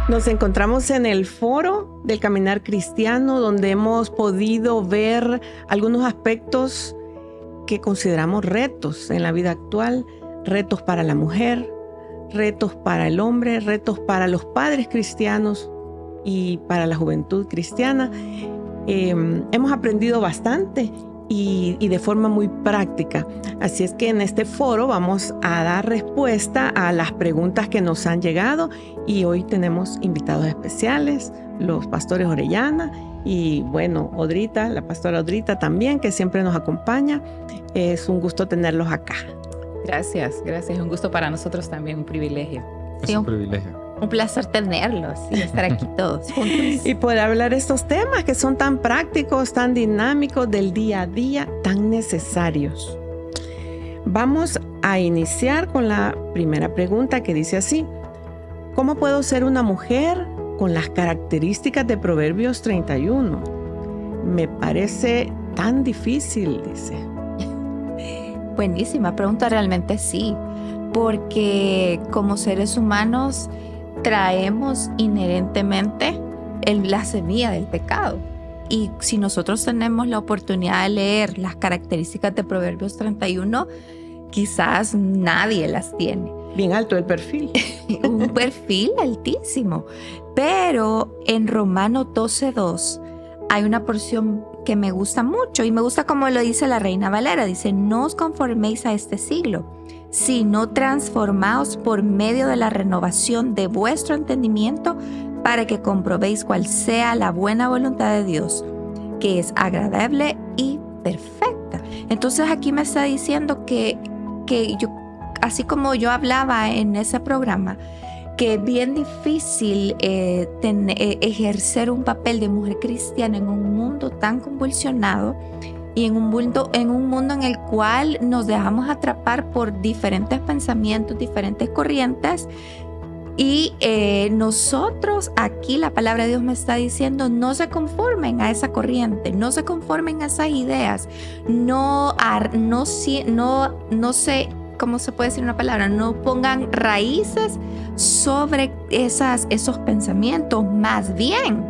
Nos encontramos en el foro del Caminar Cristiano, donde hemos podido ver algunos aspectos que consideramos retos en la vida actual, retos para la mujer, retos para el hombre, retos para los padres cristianos y para la juventud cristiana. Hemos aprendido bastante y de forma muy práctica. Así es que en este foro vamos a dar respuesta a las preguntas que nos han llegado y hoy tenemos invitados especiales, los pastores Orellana y bueno, Odrita, la pastora Odrita también, que siempre nos acompaña. Es un gusto tenerlos acá. Gracias. Es un gusto para nosotros también, un privilegio. Es un privilegio. Un placer tenerlos y estar aquí todos juntos. Y poder hablar de estos temas que son tan prácticos, tan dinámicos del día a día, tan necesarios. Vamos a iniciar con la primera pregunta que dice así: ¿cómo puedo ser una mujer con las características de Proverbios 31? Me parece tan difícil, dice. Buenísima pregunta, realmente sí, porque como seres humanos traemos inherentemente la semilla del pecado. Y si nosotros tenemos la oportunidad de leer las características de Proverbios 31, quizás nadie las tiene. Bien alto el perfil. Un perfil altísimo. Pero en Romanos 12:2 hay una porción que me gusta mucho y me gusta como lo dice la Reina Valera. Dice: no os conforméis a este siglo, sino transformaos por medio de la renovación de vuestro entendimiento para que comprobéis cuál sea la buena voluntad de Dios, que es agradable y perfecta. Entonces aquí me está diciendo que yo, así como yo hablaba en ese programa, que es bien difícil ejercer un papel de mujer cristiana en un mundo tan convulsionado y en un mundo en el cual nos dejamos atrapar por diferentes pensamientos, diferentes corrientes. Y nosotros aquí la palabra de Dios me está diciendo: no se conformen a esa corriente, no se conformen a esas ideas, no sé cómo se puede decir una palabra, no pongan raíces sobre esos pensamientos, más bien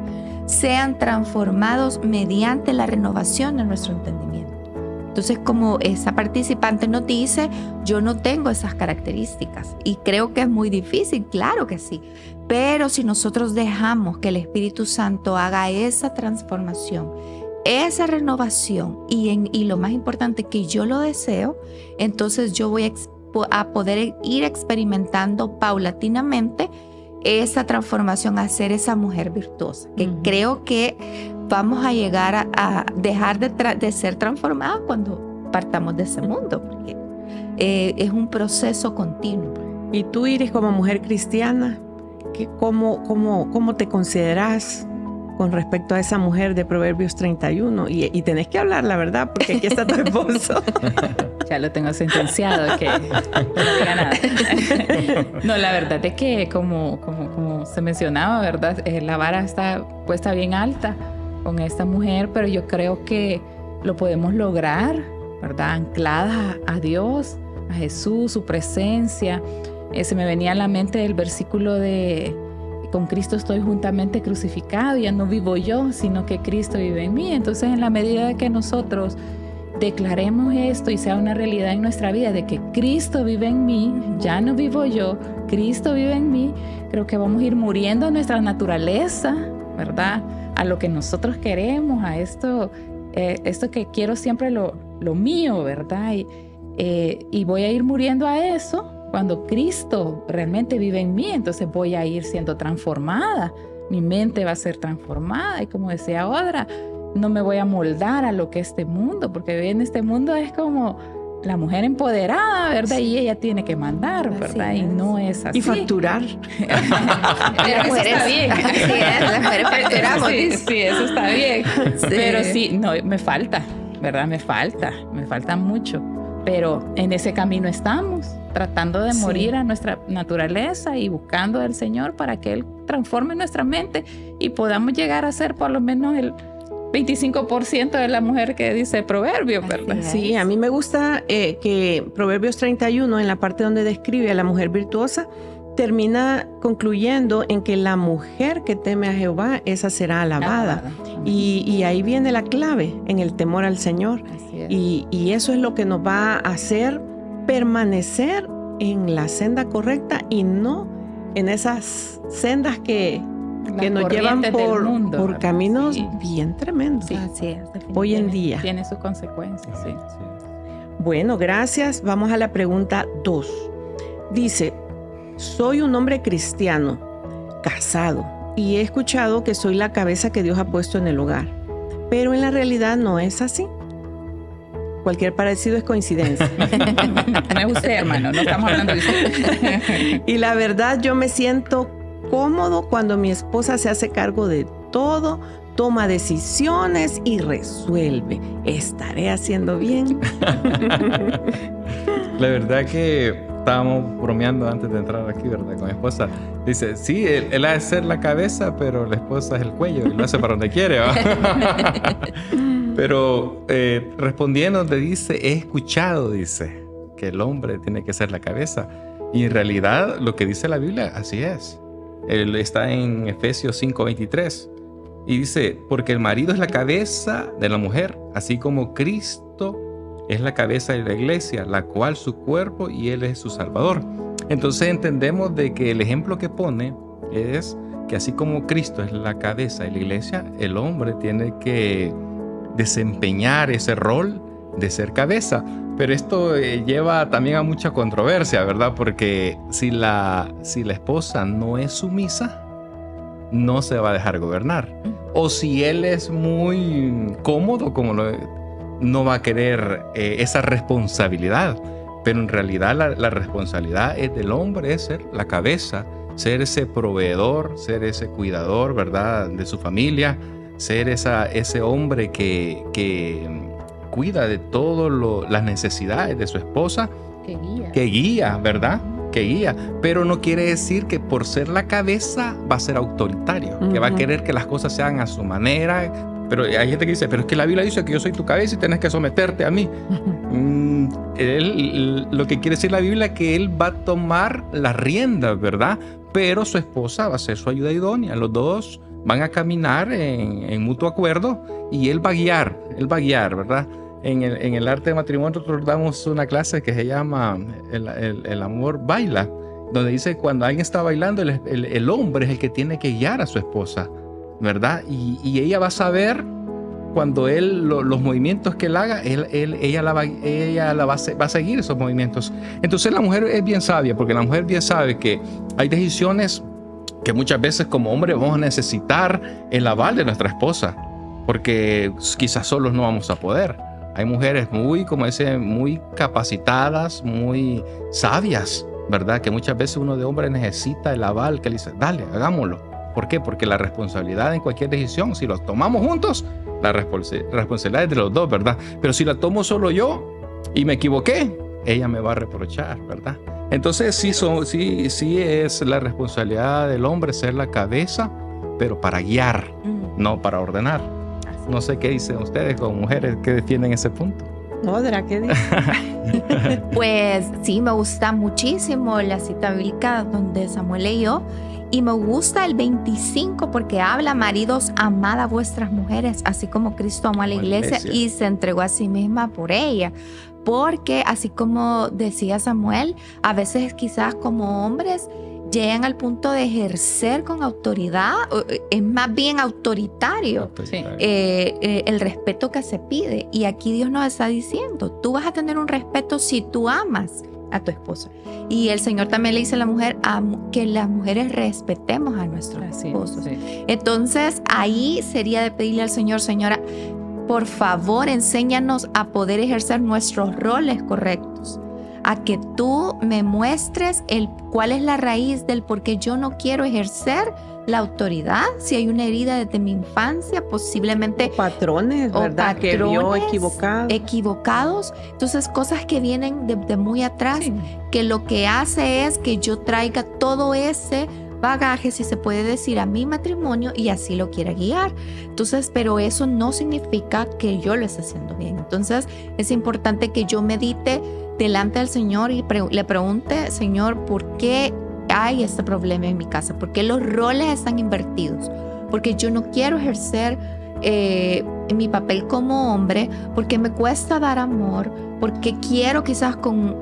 sean transformados mediante la renovación de nuestro entendimiento. Entonces, como esa participante nos dice, yo no tengo esas características y creo que es muy difícil, claro que sí, pero si nosotros dejamos que el Espíritu Santo haga esa transformación, esa renovación y lo más importante, que yo lo deseo, entonces yo voy a poder ir experimentando paulatinamente esa transformación a ser esa mujer virtuosa, que creo que vamos a llegar a dejar de ser transformadas cuando partamos de ese mundo, porque es un proceso continuo. Y tú, Iris, como mujer cristiana, ¿cómo te consideras con respecto a esa mujer de Proverbios 31? Y tenés que hablar la verdad, porque aquí está tu esposo. Ya lo tengo sentenciado, que no diga nada. No, la verdad es que como se mencionaba, ¿verdad? La vara está puesta bien alta con esta mujer, pero yo creo que lo podemos lograr, ¿verdad? Ancladas a Dios, a Jesús, su presencia. Se me venía a la mente el versículo de: con Cristo estoy juntamente crucificado, ya no vivo yo, sino que Cristo vive en mí. Entonces, en la medida que nosotros declaremos esto y sea una realidad en nuestra vida, de que Cristo vive en mí, ya no vivo yo, Cristo vive en mí, creo que vamos a ir muriendo a nuestra naturaleza, ¿verdad? A lo que nosotros queremos, a esto que quiero siempre lo mío, ¿verdad? Y voy a ir muriendo a eso. Cuando Cristo realmente vive en mí, entonces voy a ir siendo transformada. Mi mente va a ser transformada y, como decía Odra, no me voy a moldar a lo que este mundo, porque en este mundo es como la mujer empoderada, ¿verdad? Sí. Y ella tiene que mandar, ¿verdad? Y no es así. Y facturar. Las mujeres está bien. Así es, las mujeres facturamos. Sí, eso está bien. Sí. Pero sí, no, me falta, ¿verdad? Me falta mucho. Pero en ese camino estamos, tratando de morir a nuestra naturaleza y buscando al Señor para que Él transforme nuestra mente y podamos llegar a ser por lo menos el 25% de la mujer que dice Proverbios, ¿verdad? Sí, a mí me gusta que Proverbios 31, en la parte donde describe a la mujer virtuosa, termina concluyendo en que la mujer que teme a Jehová, esa será alabada. Y ahí viene la clave, en el temor al Señor. Así es. Y eso es lo que nos va a hacer permanecer en la senda correcta y no en esas sendas que nos llevan por caminos bien tremendos. Sí. Así es, Hoy en día. Tiene sus consecuencias, sí. Bueno, gracias. Vamos a la pregunta 2. Dice, soy un hombre cristiano, casado, y he escuchado que soy la cabeza que Dios ha puesto en el hogar. Pero en la realidad no es así. Cualquier parecido es coincidencia. No es usted, hermano, no estamos hablando de usted. Y la verdad, yo me siento cómodo cuando mi esposa se hace cargo de todo, toma decisiones y resuelve. ¿Estaré haciendo bien? La verdad que estábamos bromeando antes de entrar aquí, ¿verdad? Con mi esposa. Dice, sí, él ha de ser la cabeza, pero la esposa es el cuello y lo hace para donde quiere, ¿va? Pero respondiendo, te dice, he escuchado, dice, que el hombre tiene que ser la cabeza. Y en realidad, lo que dice la Biblia, así es. Él está en Efesios 5:23. Y dice, porque el marido es la cabeza de la mujer, así como Cristo es la cabeza de la iglesia, la cual su cuerpo y él es su salvador. Entonces entendemos de que el ejemplo que pone es que así como Cristo es la cabeza de la iglesia, el hombre tiene que desempeñar ese rol de ser cabeza. Pero esto lleva también a mucha controversia, ¿verdad? Porque si la esposa no es sumisa, no se va a dejar gobernar. O si él es muy cómodo, no va a querer esa responsabilidad. Pero en realidad la responsabilidad es del hombre, es ser la cabeza, ser ese proveedor, ser ese cuidador, ¿verdad? De su familia, ser ese hombre que cuida de todas las necesidades de su esposa. Que guía, ¿verdad? Que guía, pero no quiere decir que por ser la cabeza va a ser autoritario, que va a querer que las cosas se hagan a su manera. Pero hay gente que dice, pero es que la Biblia dice que yo soy tu cabeza y tienes que someterte a mí. Lo que quiere decir la Biblia es que él va a tomar las riendas, ¿verdad? Pero su esposa va a ser su ayuda idónea. Los dos van a caminar en mutuo acuerdo y él va a guiar, ¿verdad? En el arte de matrimonio nosotros damos una clase que se llama El amor baila, donde dice cuando alguien está bailando, el hombre es el que tiene que guiar a su esposa, ¿verdad? Y ella va a saber cuando los movimientos que él haga, ella va a seguir esos movimientos. Entonces la mujer es bien sabia, porque la mujer bien sabe que hay decisiones que muchas veces como hombre vamos a necesitar el aval de nuestra esposa, porque quizás solos no vamos a poder. Hay mujeres muy capacitadas, muy sabias, ¿verdad? Que muchas veces uno de hombre necesita el aval, que le dice, dale, hagámoslo. ¿Por qué? Porque la responsabilidad en cualquier decisión, si lo tomamos juntos, la responsabilidad es de los dos, ¿verdad? Pero si la tomo solo yo y me equivoqué, ella me va a reprochar, ¿verdad? Entonces sí es la responsabilidad del hombre ser la cabeza, pero para guiar, no para ordenar. No sé qué dicen ustedes como mujeres que defienden ese punto. Odra, ¿qué dice? Pues sí, me gusta muchísimo la cita bíblica donde Samuel leyó. Y me gusta el 25 porque habla, maridos, amad a vuestras mujeres, así como Cristo amó a la iglesia y se entregó a sí misma por ella. Porque así como decía Samuel, a veces quizás como hombres llegan al punto de ejercer con autoridad, es más bien autoritario el respeto que se pide. Y aquí Dios nos está diciendo, tú vas a tener un respeto si tú amas a tu esposa. Y el Señor también le dice a la mujer que las mujeres respetemos a nuestros esposos. Sí. Entonces ahí sería de pedirle al Señor, Señora, por favor enséñanos a poder ejercer nuestros roles correctos, a que tú me muestres cuál es la raíz del por qué yo no quiero ejercer la autoridad, si hay una herida desde mi infancia, posiblemente patrones, ¿verdad? Que vio equivocados. Entonces cosas que vienen de muy atrás, que lo que hace es que yo traiga todo ese bagaje, si se puede decir, a mi matrimonio y así lo quiera guiar. Entonces, pero eso no significa que yo lo esté haciendo bien. Entonces es importante que yo medite delante del Señor y le pregunte, Señor, ¿por qué hay este problema en mi casa? ¿Por qué los roles están invertidos? Porque yo no quiero ejercer mi papel como hombre, porque me cuesta dar amor, porque quiero quizás con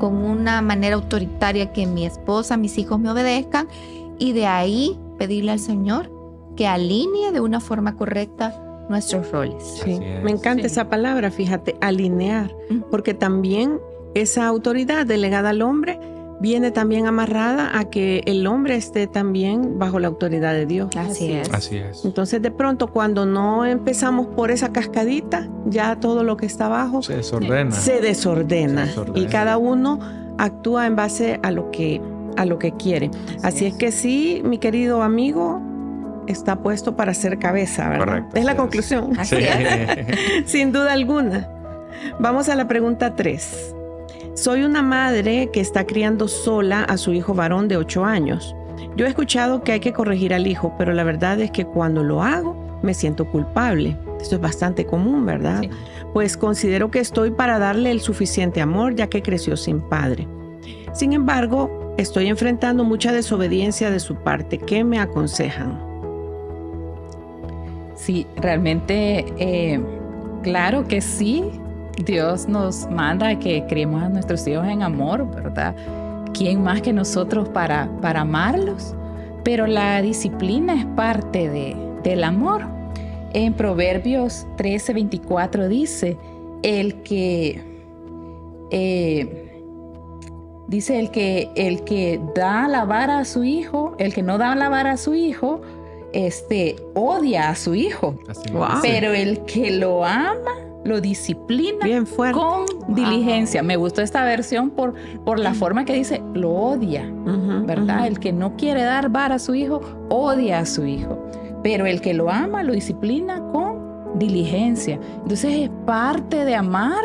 una manera autoritaria que mi esposa, mis hijos me obedezcan, y de ahí pedirle al Señor que alinee de una forma correcta nuestros roles. Sí, me encanta esa palabra, fíjate, alinear, porque también esa autoridad delegada al hombre viene también amarrada a que el hombre esté también bajo la autoridad de Dios. Así es. Así es. Entonces, de pronto, cuando no empezamos por esa cascadita, ya todo lo que está abajo Se desordena. se desordena. Se desordena. Y cada uno actúa en base a lo que quiere. Así es que sí, mi querido amigo, está puesto para ser cabeza, ¿verdad? Correcto, Es la así conclusión. Así es. Sin duda alguna. Vamos a la pregunta 3. Soy una madre que está criando sola a su hijo varón de 8 años. Yo he escuchado que hay que corregir al hijo, pero la verdad es que cuando lo hago me siento culpable. Esto es bastante común, ¿verdad? Sí. Pues considero que estoy para darle el suficiente amor, ya que creció sin padre. Sin embargo, estoy enfrentando mucha desobediencia de su parte. ¿Qué me aconsejan? Sí, realmente, claro que sí. Dios nos manda que criemos a nuestros hijos en amor, ¿verdad? ¿Quién más que nosotros para amarlos? Pero la disciplina es parte del amor. En Proverbios 13:24 dice, el que da la vara a su hijo, el que no da la vara a su hijo, odia a su hijo. Así Wow. es. Pero el que lo ama, lo disciplina Bien fuerte. con diligencia. Me gustó esta versión por la forma que dice, lo odia, Ujú, ¿verdad? ujú. El que no quiere dar vara a su hijo, odia a su hijo. Pero el que lo ama, lo disciplina con diligencia. Entonces es parte de amar,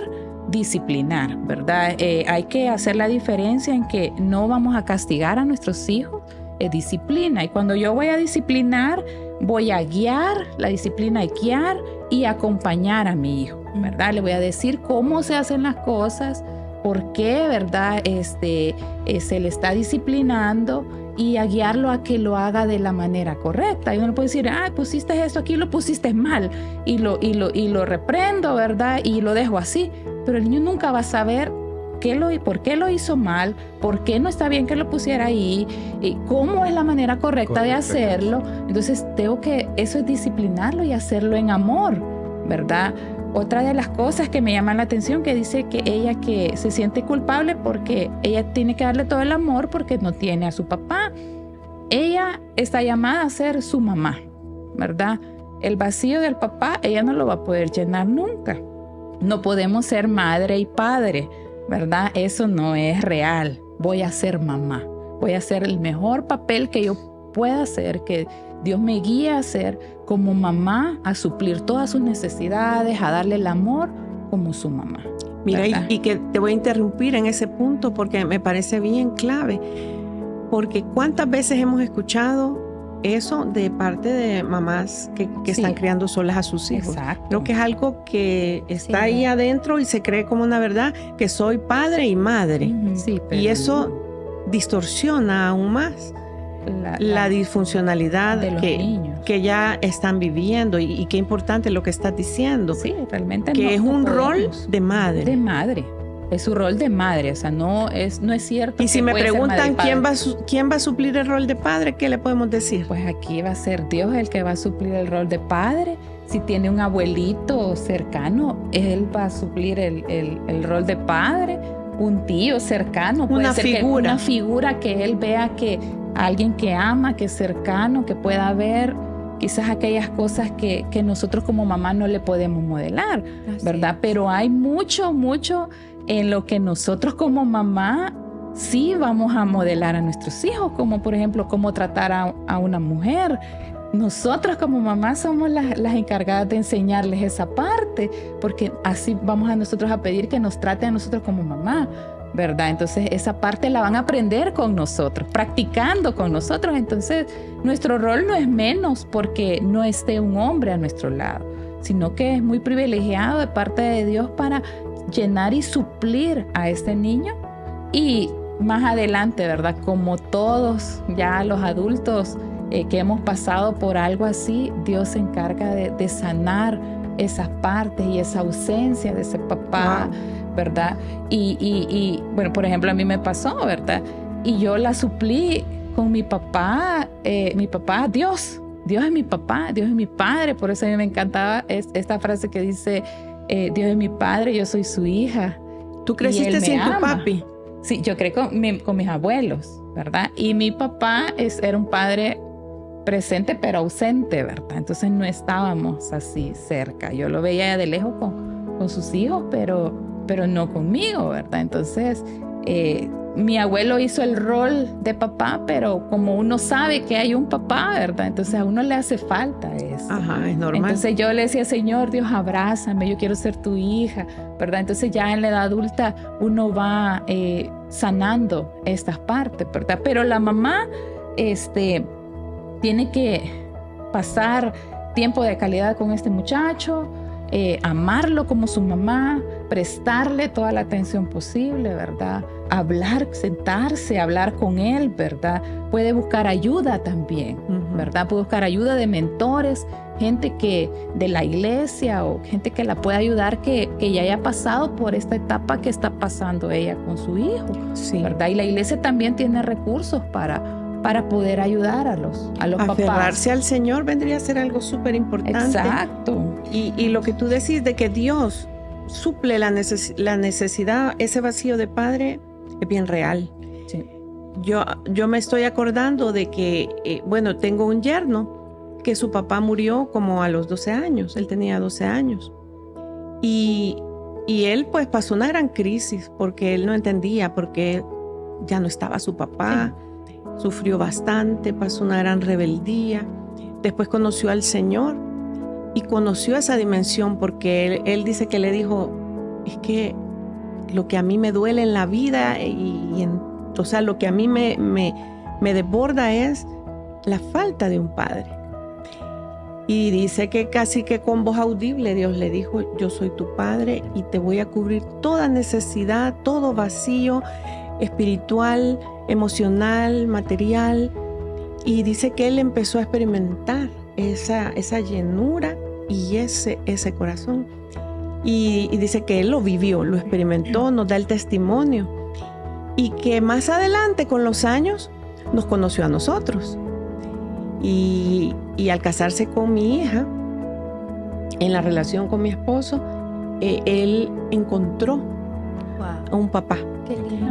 disciplinar, ¿verdad? Hay que hacer la diferencia en que no vamos a castigar a nuestros hijos, es disciplina. Y cuando yo voy a disciplinar, voy a guiar, la disciplina es guiar y acompañar a mi hijo, ¿verdad? Le voy a decir cómo se hacen las cosas, por qué, ¿verdad? Se le está disciplinando y a guiarlo a que lo haga de la manera correcta. Y uno puede decir, pusiste esto aquí, lo pusiste mal, y lo reprendo, ¿verdad? Y lo dejo así. Pero el niño nunca va a saber por qué lo hizo mal, por qué no está bien que lo pusiera ahí, y cómo es la manera correcta de hacerlo. Entonces eso es disciplinarlo y hacerlo en amor, ¿verdad? Otra de las cosas que me llaman la atención, que dice que ella que se siente culpable porque ella tiene que darle todo el amor porque no tiene a su papá. Ella está llamada a ser su mamá, ¿verdad? El vacío del papá, ella no lo va a poder llenar nunca. No podemos ser madre y padre, ¿verdad? Eso no es real. Voy a ser mamá. Voy a hacer el mejor papel que yo pueda hacer, que Dios me guíe a hacer como mamá, a suplir todas sus necesidades, a darle el amor como su mamá. Mira, ¿verdad? y que te voy a interrumpir en ese punto porque me parece bien clave. Porque cuántas veces hemos escuchado eso de parte de mamás que están criando solas a sus hijos. Exacto. Creo que es algo que está Sí. ahí adentro y se cree como una verdad, que soy padre y madre. Ujú. Sí, pero Y eso distorsiona aún más la disfuncionalidad de los niños. que ya están viviendo. Y qué importante lo que estás diciendo, Sí, realmente que no- es no un rol podemos. de madre. de madre. Es su rol de madre, o sea, no es cierto. Y si que me puede ser madre preguntan y padre. quién va a suplir el rol de padre, ¿qué le podemos decir? Pues aquí va a ser Dios el que va a suplir el rol de padre. Si tiene un abuelito cercano, él va a suplir el rol de padre. Un tío cercano, puede Una ser figura. una figura que él vea, que alguien que ama, que es cercano, que pueda ver quizás aquellas cosas que nosotros como mamá no le podemos modelar, Así ¿verdad? es. Pero hay mucho en lo que nosotros como mamá sí vamos a modelar a nuestros hijos, como por ejemplo cómo tratar a una mujer. Nosotros como mamás somos las encargadas de enseñarles esa parte, porque así vamos a nosotros a pedir que nos traten a nosotros como mamá, ¿verdad? Entonces esa parte la van a aprender con nosotros, practicando con nosotros. Entonces nuestro rol no es menos porque no esté un hombre a nuestro lado, sino que es muy privilegiado de parte de Dios para llenar y suplir a este niño y más adelante, ¿verdad? Como todos ya los adultos que hemos pasado por algo así, Dios se encarga de sanar esas partes y esa ausencia de ese papá, ¿verdad? Y bueno, por ejemplo, a mí me pasó, ¿verdad? Y yo la suplí con mi papá, Dios es mi papá, Dios es mi padre. Por eso a mí me encantaba esta frase que dice, Dios es mi padre, yo soy su hija. ¿Tú creciste sin tu papi? Sí, yo crecí con mis abuelos, ¿verdad? Y mi papá era un padre presente pero ausente, ¿verdad? Entonces no estábamos así cerca. Yo lo veía de lejos con sus hijos, pero no conmigo, ¿verdad? Entonces mi abuelo hizo el rol de papá, pero como uno sabe que hay un papá, ¿verdad? Entonces a uno le hace falta eso. Ajá, es normal. Entonces yo le decía, Señor, Dios, abrázame, yo quiero ser tu hija, ¿verdad? Entonces ya en la edad adulta uno va sanando estas partes, ¿verdad? Pero la mamá tiene que pasar tiempo de calidad con este muchacho, amarlo como su mamá, prestarle toda la atención posible, ¿verdad? Hablar, sentarse, hablar con él, ¿verdad? Puede buscar ayuda también, ¿verdad? Puede buscar ayuda de mentores, gente que de la iglesia o gente que la pueda ayudar que ya haya pasado por esta etapa que está pasando ella con su hijo, sí, ¿verdad? Y la iglesia también tiene recursos para poder ayudar a los papás. Aferrarse al Señor vendría a ser algo súper importante. Exacto. Y lo que tú decís de que Dios suple la necesidad, ese vacío de padre, es bien real. Sí. Yo me estoy acordando de que, tengo un yerno que su papá murió como a los 12 años. Él tenía 12 años. Y él pues pasó una gran crisis porque él no entendía por qué ya no estaba su papá. Sí. Sufrió bastante, pasó una gran rebeldía. Después conoció al Señor y conoció esa dimensión porque él dice que le dijo, es que lo que a mí me duele en la vida o sea, lo que a mí me desborda es la falta de un padre. Y dice que casi que con voz audible Dios le dijo, yo soy tu padre y te voy a cubrir toda necesidad, todo vacío espiritual, emocional, material. Y dice que él empezó a experimentar esa llenura y ese corazón. Y dice que él lo vivió, lo experimentó, nos da el testimonio. Y que más adelante, con los años, nos conoció a nosotros. Y al casarse con mi hija, en la relación con mi esposo, él encontró a un papá.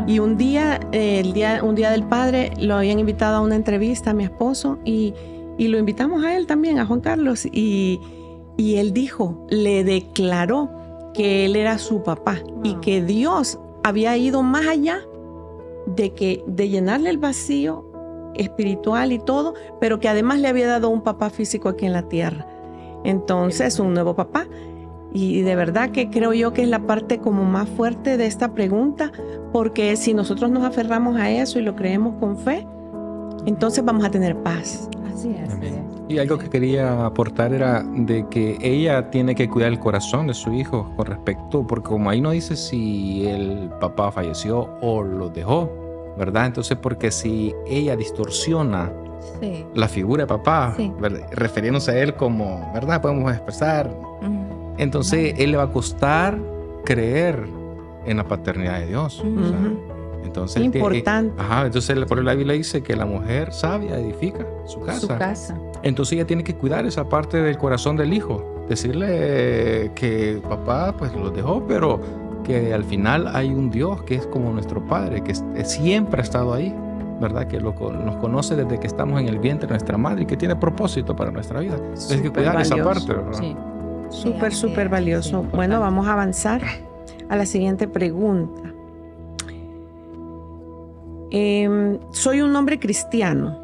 Y un día del padre, lo habían invitado a una entrevista a mi esposo y lo invitamos a él también, a Juan Carlos, y él le declaró que él era su papá y que Dios había ido más allá de llenarle el vacío espiritual y todo, pero que además le había dado un papá físico aquí en la tierra. Entonces, un nuevo papá. Y de verdad que creo yo que es la parte como más fuerte de esta pregunta, porque si nosotros nos aferramos a eso y lo creemos con fe, entonces vamos a tener paz. Así es. Y algo que quería aportar era de que ella tiene que cuidar el corazón de su hijo con respecto, porque como ahí no dice si el papá falleció o lo dejó, ¿verdad? Entonces, porque si ella distorsiona la figura de papá, refiriéndose a él como, ¿verdad? Podemos expresar. Entonces, él le va a costar creer en la paternidad de Dios. O sea, entonces, importante. Entonces, por la Biblia dice que la mujer sabia edifica su casa. Entonces, ella tiene que cuidar esa parte del corazón del hijo. Decirle que papá, pues, lo dejó, pero que al final hay un Dios que es como nuestro Padre, que siempre ha estado ahí, ¿verdad? Que nos conoce desde que estamos en el vientre de nuestra madre y que tiene propósito para nuestra vida. Hay que cuidar esa parte, ¿verdad? Sí. Súper valioso. Sí, bueno, vamos a avanzar a la siguiente pregunta. Soy un hombre cristiano,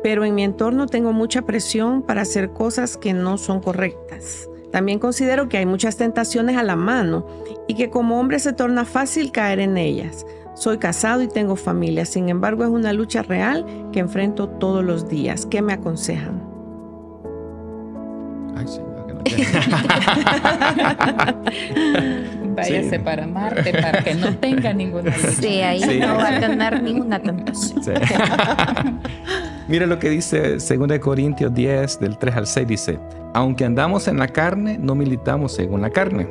pero en mi entorno tengo mucha presión para hacer cosas que no son correctas. También considero que hay muchas tentaciones a la mano y que como hombre se torna fácil caer en ellas. Soy casado y tengo familia, sin embargo es una lucha real que enfrento todos los días. ¿Qué me aconsejan? Ay, sí. váyase para Marte para que no tenga ninguna lucha. Sí, ahí Sí. no va a tener ninguna tentación. Sí. Mira lo que dice 2 Corintios 10, del 3 al 6, dice: aunque andamos en la carne, no militamos según la carne,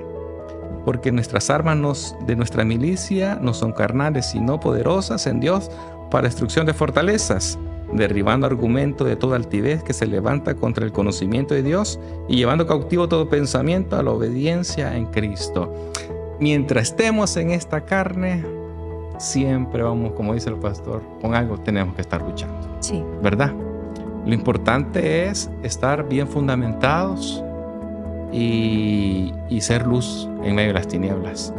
porque nuestras armas de nuestra milicia no son carnales, sino poderosas en Dios para destrucción de fortalezas, derribando argumentos de toda altivez que se levanta contra el conocimiento de Dios y llevando cautivo todo pensamiento a la obediencia en Cristo. Mientras estemos en esta carne, siempre vamos, como dice el pastor, con algo tenemos que estar luchando, Sí. ¿verdad? Lo importante es estar bien fundamentados y ser luz en medio de las tinieblas.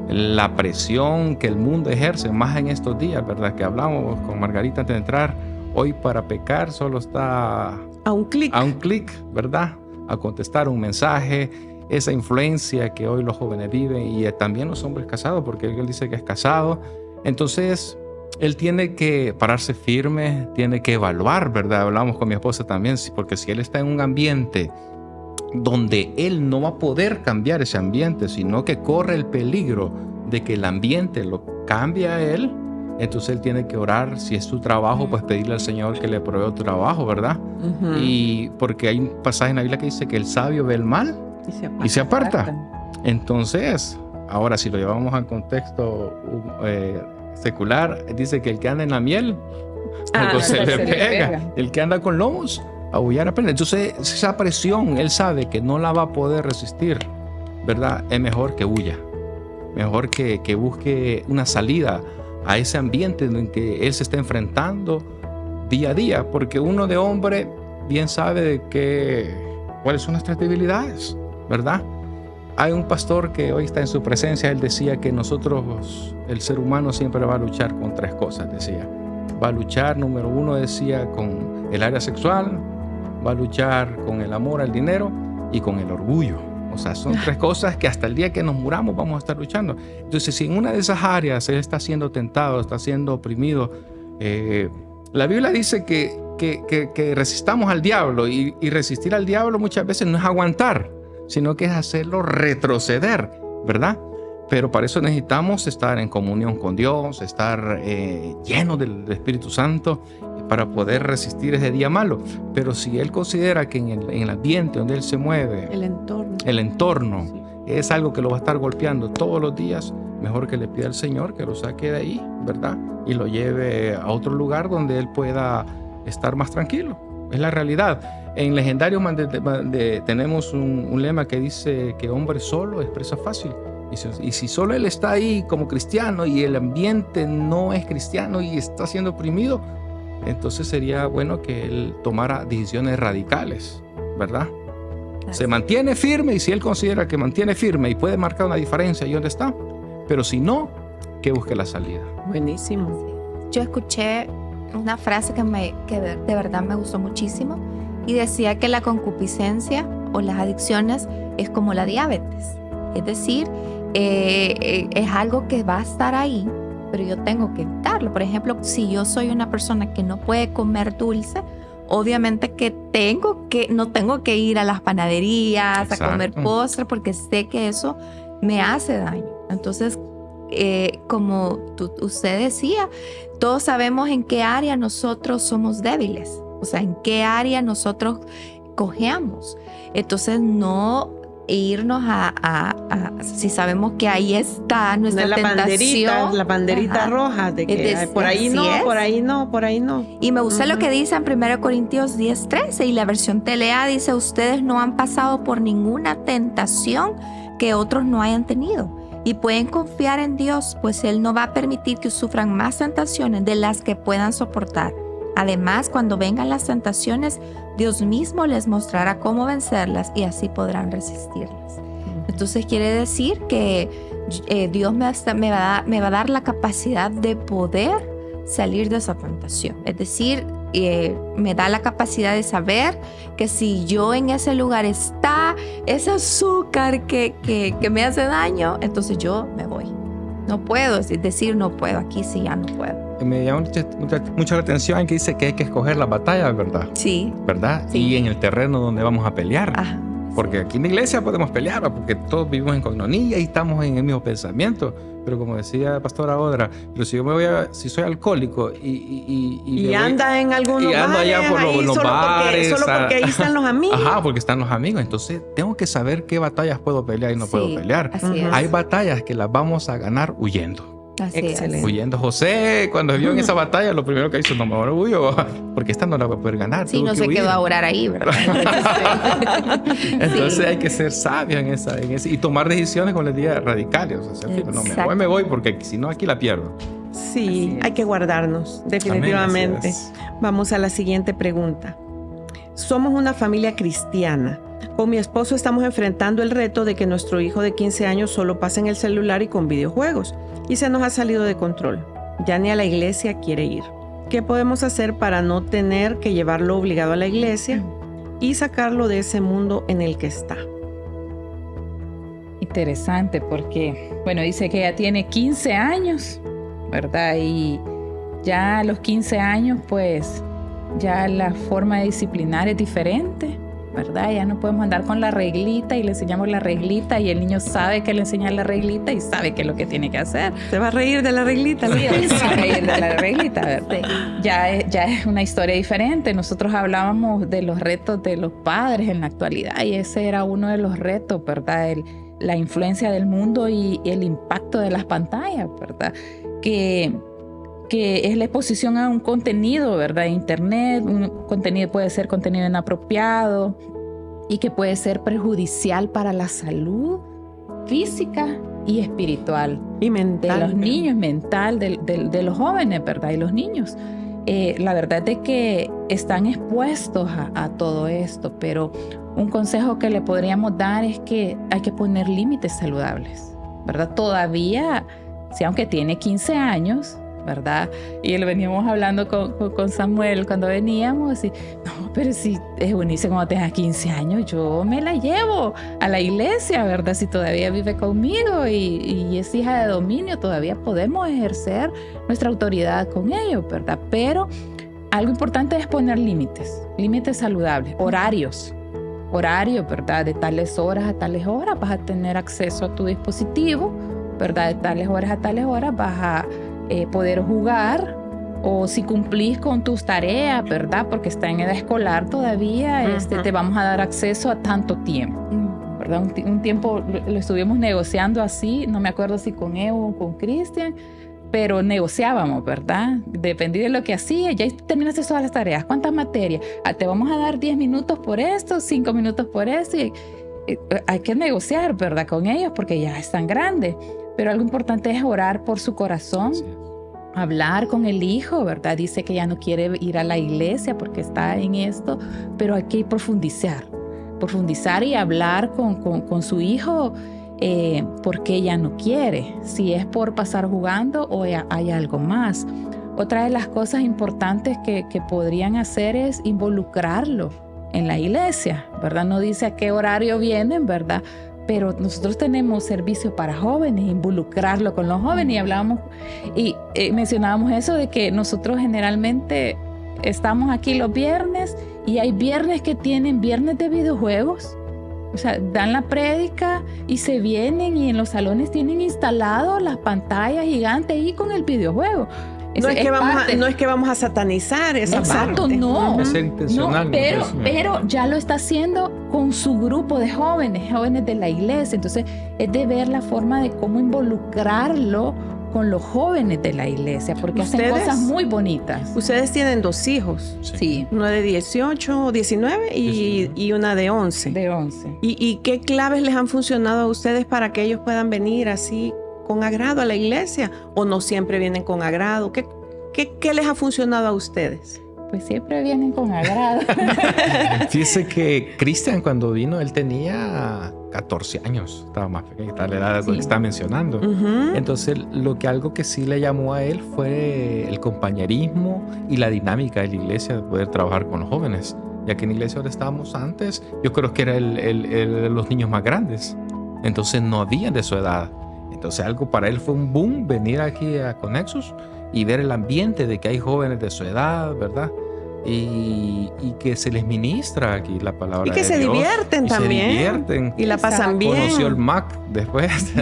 La presión que el mundo ejerce, más en estos días, ¿verdad? Que hablamos con Margarita antes de entrar, hoy para pecar solo está A un clic. a un clic, ¿verdad? A contestar un mensaje, esa influencia que hoy los jóvenes viven y también los hombres casados, porque él dice que es casado. Entonces, él tiene que pararse firme, tiene que evaluar, ¿verdad? Hablamos con mi esposa también, porque si él está en un ambiente donde él no va a poder cambiar ese ambiente, sino que corre el peligro de que el ambiente lo cambie a él, entonces él tiene que orar. Si es su trabajo, pues pedirle al Señor que le provea otro trabajo, ¿verdad? Ujú. Y porque hay un pasaje en la Biblia que dice que el sabio ve el mal Y se y se aparta. Entonces, ahora si lo llevamos al contexto secular, dice que el que anda en la miel, algo se le pega. El que anda con lomos, aullar aprende. Entonces, esa presión, él sabe que no la va a poder resistir, ¿verdad? Es mejor que huya, mejor que busque una salida a ese ambiente en que él se está enfrentando día a día, porque uno de hombre bien sabe de cuáles son nuestras debilidades, ¿verdad? Hay un pastor que hoy está en su presencia, él decía que nosotros, el ser humano siempre va a luchar con 3 cosas, decía. Va a luchar, número 1, decía, con el área sexual, va a luchar con el amor al dinero y con el orgullo. O sea, son 3 cosas que hasta el día que nos muramos vamos a estar luchando. Entonces, si en una de esas áreas él está siendo tentado, está siendo oprimido, la Biblia dice que resistamos al diablo, y resistir al diablo muchas veces no es aguantar, sino que es hacerlo retroceder, ¿verdad? Pero para eso necesitamos estar en comunión con Dios, estar llenos del Espíritu Santo para poder resistir ese día malo. Pero si él considera que en el ambiente donde él se mueve, El entorno. Sí. es algo que lo va a estar golpeando todos los días, mejor que le pida al Señor que lo saque de ahí, ¿verdad? Y lo lleve a otro lugar donde él pueda estar más tranquilo. Es la realidad. En Legendarios tenemos un lema que dice que hombre solo es presa fácil. Y si solo él está ahí como cristiano y el ambiente no es cristiano y está siendo oprimido, entonces sería bueno que él tomara decisiones radicales, ¿verdad? Se mantiene firme, y si él considera que mantiene firme y puede marcar una diferencia ahí donde está, pero si no, que busque la salida. Buenísimo. Yo escuché una frase que de verdad me gustó muchísimo, y decía que la concupiscencia o las adicciones es como la diabetes. Es decir, es algo que va a estar ahí, pero yo tengo que evitarlo. Por ejemplo, si yo soy una persona que no puede comer dulce, obviamente que no tengo que ir a las panaderías. Exacto. A comer postre, porque sé que eso me hace daño. Entonces, como usted decía, todos sabemos en qué área nosotros somos débiles, o sea, en qué área nosotros cojeamos. Entonces, no irnos si sabemos que ahí está nuestra tentación. La banderita roja de que por ahí no, por ahí no, por ahí no. Y me gusta lo que dice en 1 Corintios 10:13, y la versión TLA dice: ustedes no han pasado por ninguna tentación que otros no hayan tenido, y pueden confiar en Dios, pues Él no va a permitir que sufran más tentaciones de las que puedan soportar. Además, cuando vengan las tentaciones, Dios mismo les mostrará cómo vencerlas, y así podrán resistirlas. Entonces quiere decir que Dios me va a dar la capacidad de poder salir de esa tentación. Es decir, me da la capacidad de saber que si yo en ese lugar está ese azúcar que me hace daño, entonces yo me voy. No puedo, es decir, no puedo, aquí sí ya no puedo. Me llama mucho la atención que dice que hay que escoger la batalla, ¿verdad? Sí. ¿Verdad? Sí. Y en el terreno donde vamos a pelear. Ajá. Porque aquí en la iglesia podemos pelear, ¿va? Porque todos vivimos en coinonía y estamos en el mismo pensamiento. Pero como decía Pastora Odra, pero si soy alcohólico y anda en algunos ando bares, allá por los bares, solo porque ahí están los amigos. Ajá, porque están los amigos. Entonces tengo que saber qué batallas puedo pelear y no puedo pelear. Así es. Hay batallas que las vamos a ganar huyendo. Así Excelente. es. Huyendo. José, cuando vio en esa batalla, lo primero que hizo, no me huyo, porque esta no la voy a poder ganar. Sí, Tuvo no que se huir. quedó a orar ahí, ¿verdad? Entonces hay que ser sabio en ese, y tomar decisiones, como les diga, radicales. O sea, no me voy porque si no aquí la pierdo. Sí, hay que guardarnos, definitivamente. Amén, así es. Vamos a la siguiente pregunta. Somos una familia cristiana. Con mi esposo estamos enfrentando el reto de que nuestro hijo de 15 años solo pasa en el celular y con videojuegos, y se nos ha salido de control. Ya ni a la iglesia quiere ir. ¿Qué podemos hacer para no tener que llevarlo obligado a la iglesia y sacarlo de ese mundo en el que está? Interesante porque, bueno, dice que ya tiene 15 años, ¿verdad? Y ya a los 15 años, pues, ya la forma de disciplinar es diferente, ¿verdad? Ya no podemos andar con la reglita y le enseñamos la reglita y el niño sabe que le enseñan la reglita y sabe qué es lo que tiene que hacer. ¿Se va a reír de la reglita? Sí, se va a reír de la reglita, ¿verdad? Ya es una historia diferente. Nosotros hablábamos de los retos de los padres en la actualidad y ese era uno de los retos, ¿verdad? La influencia del mundo y el impacto de las pantallas, ¿verdad? Que es la exposición a un contenido, ¿verdad? Internet, un contenido puede ser contenido inapropiado y que puede ser perjudicial para la salud física y espiritual. Y mental. De los niños, mental, de los jóvenes, ¿verdad? Y los niños. La verdad es que están expuestos a todo esto, pero un consejo que le podríamos dar es que hay que poner límites saludables, ¿verdad? Todavía, si aunque tiene 15 años, ¿verdad? Y lo veníamos hablando con Samuel cuando veníamos, y no, pero si es buenísimo cuando tengas 15 años, yo me la llevo a la iglesia, ¿verdad? Si todavía vive conmigo y es hija de dominio, todavía podemos ejercer nuestra autoridad con ellos, ¿verdad? Pero algo importante es poner límites saludables, horarios, ¿verdad? De tales horas a tales horas vas a tener acceso a tu dispositivo, ¿verdad? De tales horas a tales horas vas a poder jugar, o si cumplís con tus tareas, ¿verdad? Porque está en edad escolar todavía, te vamos a dar acceso a tanto tiempo, ¿verdad? Un tiempo lo estuvimos negociando así, no me acuerdo si con Evo o con Cristian, pero negociábamos, ¿verdad? Dependía de lo que hacía, ya terminaste todas las tareas, ¿cuántas materias? Te vamos a dar 10 minutos por esto, 5 minutos por esto, y hay que negociar, ¿verdad? Con ellos porque ya están grandes. Pero algo importante es orar por su corazón, hablar con el hijo, ¿verdad? Dice que ya no quiere ir a la iglesia porque está en esto, pero hay que profundizar y hablar con su hijo porque ella no quiere, si es por pasar jugando o hay algo más. Otra de las cosas importantes que podrían hacer es involucrarlo en la iglesia, ¿verdad? No dice a qué horario vienen, ¿verdad? Pero nosotros tenemos servicio para jóvenes, involucrarlo con los jóvenes, y hablábamos y mencionábamos eso de que nosotros generalmente estamos aquí los viernes y hay viernes que tienen viernes de videojuegos, o sea, dan la prédica y se vienen y en los salones tienen instalado las pantallas gigantes ahí con el videojuego. No es que vamos a satanizar esa Exacto, parte. no. Es ser intencional. No, pero ya lo está haciendo con su grupo de jóvenes de la iglesia. Entonces, es de ver la forma de cómo involucrarlo con los jóvenes de la iglesia, porque hacen cosas muy bonitas. Ustedes tienen 2 hijos. Sí. Una de 18 o 19 y una de 11. De 11. ¿Y qué claves les han funcionado a ustedes para que ellos puedan venir así con agrado a la iglesia, o no siempre vienen con agrado? ¿Qué les ha funcionado a ustedes? Pues siempre vienen con agrado. Fíjese que Cristian, cuando vino, él tenía 14 años, estaba más pequeño, estaba la edad que está mencionando. Entonces, algo que sí le llamó a él fue el compañerismo y la dinámica de la iglesia, de poder trabajar con los jóvenes. Ya que en la iglesia donde estábamos antes, yo creo que era los niños más grandes. Entonces, no habían de su edad. Entonces algo para él fue un boom venir aquí a Connexus y ver el ambiente de que hay jóvenes de su edad, ¿verdad? y que se les ministra aquí la palabra Y que de se Dios, divierten y también. se divierten. Y la pasan bien. Conoció el Mac después.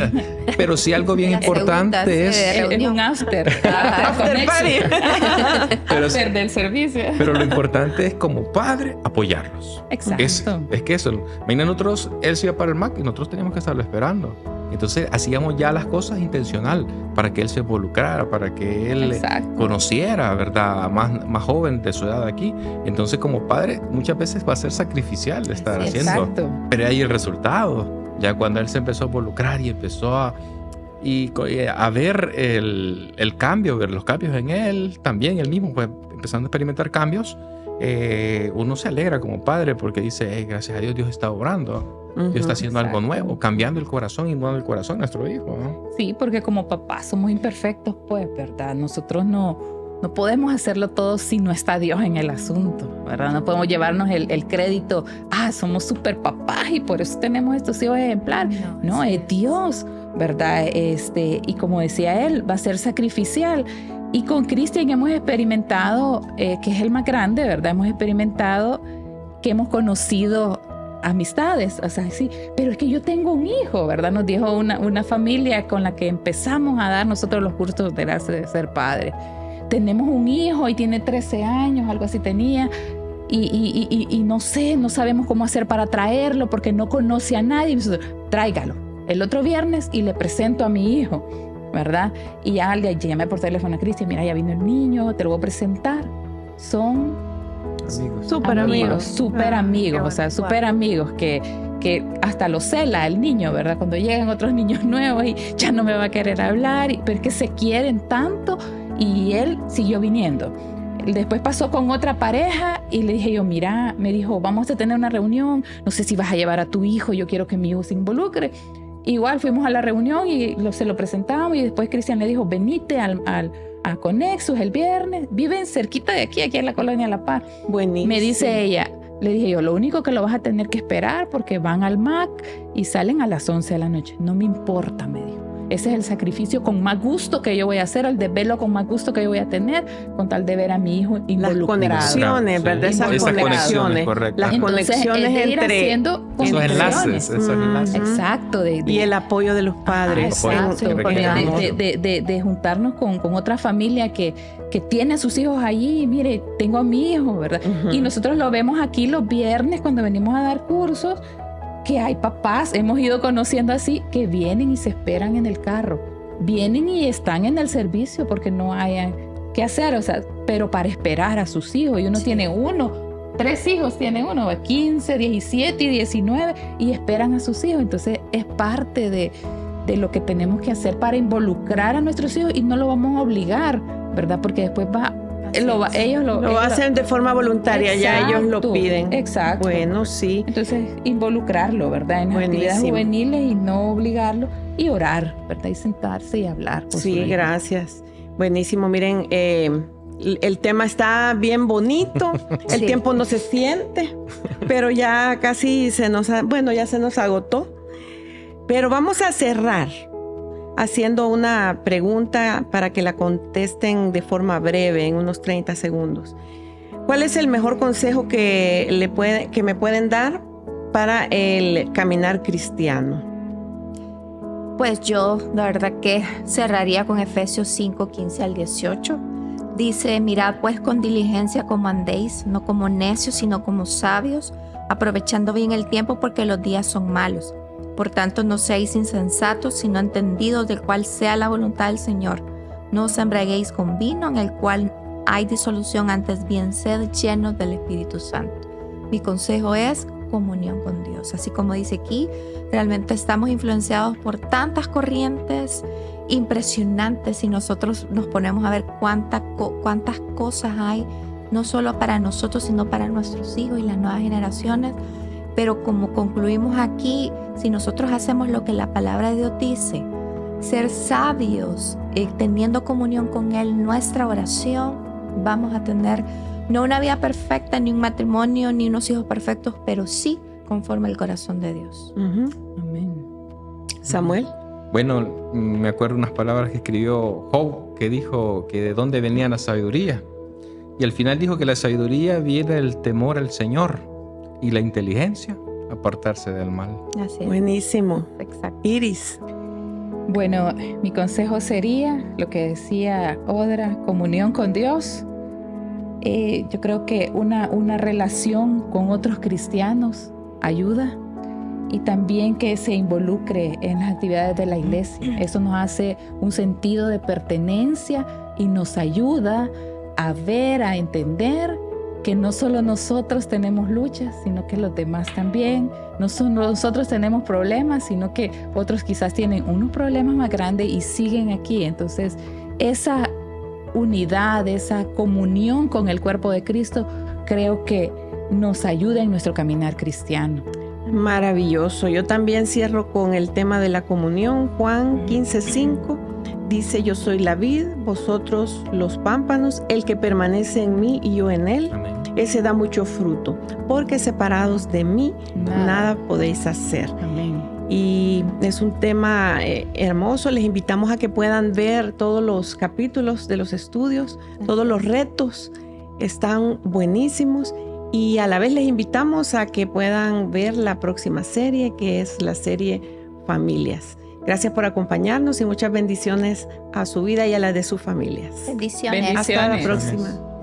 Pero sí, algo bien La importante segunda es... sede. Es Reunión. un after. After party. Pero, After del servicio. pero lo importante es como padre apoyarlos. Exacto. Es que eso, imagina nosotros, él se iba para el Mac y nosotros teníamos que estarlo esperando. Entonces hacíamos ya las cosas intencional para que él se involucrara, para que él Exacto. conociera, ¿verdad? Más joven de su edad aquí. Entonces como padre muchas veces va a ser sacrificial de estar Sí, haciendo. Exacto. Pero ahí el resultado, ya cuando él se empezó a involucrar y empezó a ver el cambio, ver los cambios en él, también él mismo pues empezando a experimentar cambios, uno se alegra como padre porque dice, gracias a Dios, Dios está obrando. Dios está haciendo algo Exacto. nuevo, cambiando el corazón y nuevo el corazón de nuestro hijo, ¿no? Sí, porque como papás somos imperfectos, pues, ¿verdad? Nosotros no podemos hacerlo todo si no está Dios en el asunto, ¿verdad? No podemos llevarnos el crédito, somos super papás y por eso tenemos estos hijos ejemplares. No, es Dios, ¿verdad? Y como decía él, va a ser sacrificial. Y con Cristian hemos experimentado, que es el más grande, ¿verdad? Hemos experimentado que hemos conocido amistades, o sea, sí, pero es que yo tengo un hijo, ¿verdad? Nos dijo una familia con la que empezamos a dar nosotros los cursos de gracia de ser padre. Tenemos un hijo y tiene 13 años, algo así tenía, y no sé, no sabemos cómo hacer para traerlo porque no conoce a nadie. Y nosotros, tráigalo el otro viernes y le presento a mi hijo, ¿verdad? Y ya le llamé por teléfono a Cristian, mira, ya vino el niño, te lo voy a presentar. Son Amigos. Súper amigos. súper amigos, o sea, súper amigos que hasta lo cela el niño, ¿verdad? Cuando llegan otros niños nuevos y ya no me va a querer hablar, pero es que se quieren tanto y él siguió viniendo. Después pasó con otra pareja y le dije yo, mira, me dijo, vamos a tener una reunión, no sé si vas a llevar a tu hijo, yo quiero que mi hijo se involucre. Igual fuimos a la reunión y se lo presentamos y después Cristian le dijo, venite a Conexus el viernes, viven cerquita de aquí en la colonia La Paz. Buenísimo. Me dice ella, le dije yo, lo único que lo vas a tener que esperar porque van al MAC y salen a las 11 de la noche. No me importa, me dijo. Ese es el sacrificio con más gusto que yo voy a hacer, el desvelo con más gusto que yo voy a tener, con tal de ver a mi hijo Las involucrado. conexiones, ¿verdad? Sí. Esas conexiones. Correcto. Las Entonces, conexiones es de ir entre haciendo Esos conexiones. enlaces, esos enlaces. Exacto. y el apoyo de los padres. Exacto, Apoyo, de juntarnos con otra familia que tiene a sus hijos allí. Mire, tengo a mi hijo, ¿verdad? Ujú. Y nosotros lo vemos aquí los viernes cuando venimos a dar cursos, que hay papás, hemos ido conociendo así, que vienen y se esperan en el carro. Vienen y están en el servicio porque no hayan qué hacer, o sea, pero para esperar a sus hijos. Y uno tiene 3 hijos tiene uno, 15, 17 y 19, y esperan a sus hijos. Entonces es parte de lo que tenemos que hacer para involucrar a nuestros hijos y no lo vamos a obligar, ¿verdad? Porque después ellos Lo hacen de forma voluntaria, ya ellos lo piden. Exacto. Bueno, sí. Entonces, involucrarlo, ¿verdad? En las actividades Buenísimo. juveniles y no obligarlo y orar, ¿verdad? Y sentarse y hablar. con su Sí, hijo. gracias. Buenísimo. Miren, el tema está bien bonito. El Sí. tiempo no se siente, pero ya casi ya se nos agotó. Pero vamos a cerrar haciendo una pregunta para que la contesten de forma breve, en unos 30 segundos. ¿Cuál es el mejor consejo que me pueden dar para el caminar cristiano? Pues yo, la verdad que cerraría con Efesios 5, 15 al 18. Dice, mirad pues con diligencia cómo andéis, no como necios, sino como sabios, aprovechando bien el tiempo porque los días son malos. Por tanto, no seáis insensatos, sino entendidos de cuál sea la voluntad del Señor. No os embriaguéis con vino, en el cual hay disolución, antes bien sed llenos del Espíritu Santo. Mi consejo es comunión con Dios. Así como dice aquí, realmente estamos influenciados por tantas corrientes impresionantes y nosotros nos ponemos a ver cuántas cosas hay, no solo para nosotros, sino para nuestros hijos y las nuevas generaciones. Pero como concluimos aquí, si nosotros hacemos lo que la palabra de Dios dice, ser sabios, teniendo comunión con Él, nuestra oración, vamos a tener no una vida perfecta, ni un matrimonio, ni unos hijos perfectos, pero sí conforme al corazón de Dios. Ujú. Amén. Samuel. Bueno, me acuerdo unas palabras que escribió Job, que dijo que de dónde venía la sabiduría. Y al final dijo que la sabiduría viene del temor al Señor y la inteligencia, apartarse del mal. Así es. Buenísimo. Exacto. Iris. Bueno, mi consejo sería lo que decía Odra, comunión con Dios. Yo creo que una relación con otros cristianos ayuda, y también que se involucre en las actividades de la iglesia. Eso nos hace un sentido de pertenencia y nos ayuda a ver, a entender que no solo nosotros tenemos luchas, sino que los demás también. No solo nosotros tenemos problemas, sino que otros quizás tienen unos problemas más grandes y siguen aquí. Entonces, esa unidad, esa comunión con el cuerpo de Cristo, creo que nos ayuda en nuestro caminar cristiano. Maravilloso. Yo también cierro con el tema de la comunión. Juan 15:5 dice: yo soy la vid, vosotros los pámpanos, el que permanece en mí y yo en él, Amén. ese da mucho fruto, porque separados de mí nada podéis hacer. Amén. Y es un tema hermoso. Les invitamos a que puedan ver todos los capítulos de los estudios, todos los retos están buenísimos, y a la vez les invitamos a que puedan ver la próxima serie, que es la serie Familias. Gracias por acompañarnos y muchas bendiciones a su vida y a la de sus familias. Bendiciones. Hasta la Bendiciones. próxima.